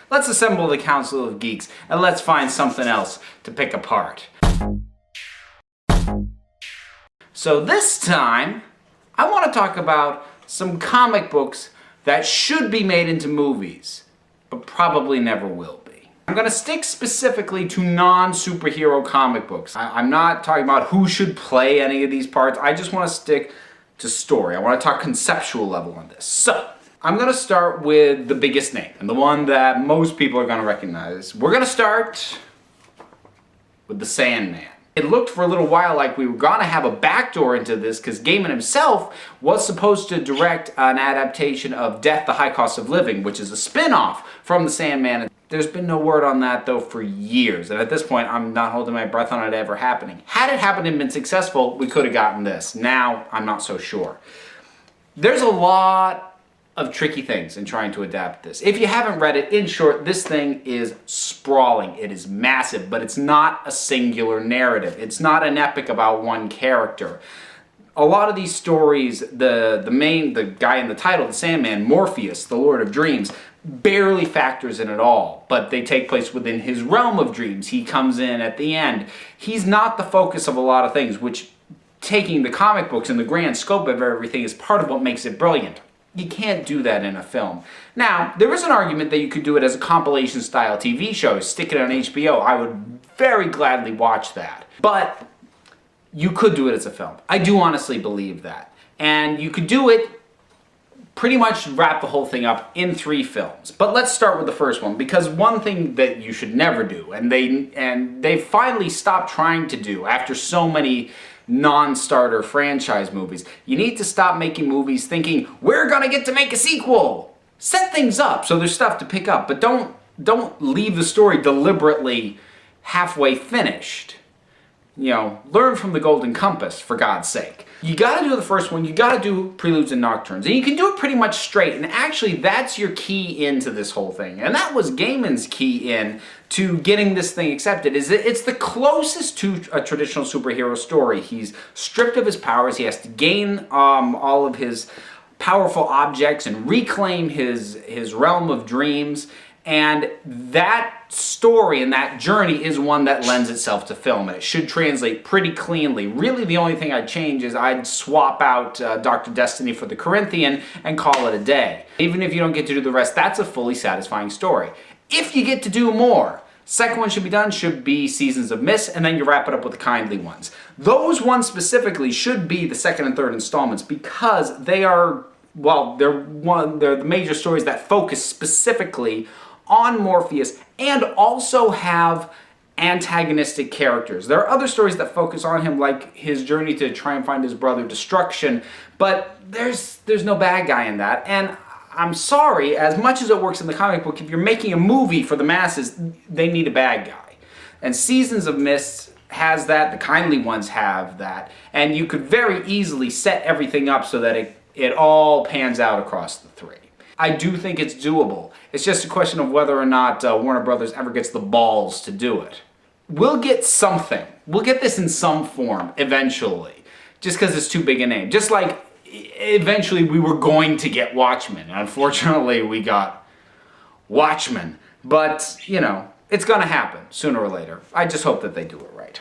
Let's assemble the Council of Geeks and let's find something else to pick apart. So this time, I want to talk about some comic books that should be made into movies, but probably never will be. I'm going to stick specifically to non-superhero comic books. I'm not talking about who should play any of these parts. I just want to stick to story. I want to talk conceptual level on this. So, I'm going to start with the biggest name, and the one that most people are going to recognize. We're going to start with the Sandman. It looked for a little while like we were going to have a backdoor into this because Gaiman himself was supposed to direct an adaptation of Death, the High Cost of Living, which is a spin-off from the Sandman. There's been no word on that, though, for years. And at this point, I'm not holding my breath on it ever happening. Had it happened and been successful, we could have gotten this. Now, I'm not so sure. There's a lot of tricky things in trying to adapt this. If you haven't read it, in short, this thing is sprawling. It is massive, but it's not a singular narrative. It's not an epic about one character. A lot of these stories, the guy in the title, the Sandman, Morpheus, the Lord of Dreams, barely factors in at all, but they take place within his realm of dreams. He comes in at the end. He's not the focus of a lot of things, which, taking the comic books and the grand scope of everything, is part of what makes it brilliant. You can't do that in a film. Now, there is an argument that you could do it as a compilation-style TV show, stick it on HBO. I would very gladly watch that. But you could do it as a film. I do honestly believe that. And you could do it, pretty much wrap the whole thing up in 3 films. But let's start with the first one, because one thing that you should never do, and they finally stopped trying to do after so many non-starter franchise movies. You need to stop making movies thinking, we're gonna get to make a sequel! Set things up so there's stuff to pick up, but don't leave the story deliberately halfway finished. You know, learn from the Golden Compass, for God's sake. You gotta do the first one, you gotta do Preludes and Nocturnes, and you can do it pretty much straight, and actually that's your key into this whole thing. And that was Gaiman's key in to getting this thing accepted, is that it's the closest to a traditional superhero story. He's stripped of his powers, he has to gain all of his powerful objects and reclaim his realm of dreams, and that story and that journey is one that lends itself to film, and it should translate pretty cleanly. Really, the only thing I'd change is I'd swap out Dr. Destiny for the Corinthian and call it a day. Even if you don't get to do the rest, that's a fully satisfying story. If you get to do more, second one should be Seasons of Mist, and then you wrap it up with the Kindly Ones. Those ones specifically should be the second and third installments because they are, well, they're the major stories that focus specifically on Morpheus and also have antagonistic characters. There are other stories that focus on him, like his journey to try and find his brother Destruction, but there's no bad guy in that. And I'm sorry, as much as it works in the comic book, if you're making a movie for the masses, they need a bad guy. And Seasons of Mist has that, the Kindly Ones have that, and you could very easily set everything up so that it all pans out across the 3. I do think it's doable. It's just a question of whether or not Warner Brothers ever gets the balls to do it. We'll get something. We'll get this in some form eventually, just because it's too big a name. Just like eventually we were going to get Watchmen. Unfortunately, we got Watchmen. But, you know, it's going to happen sooner or later. I just hope that they do it right.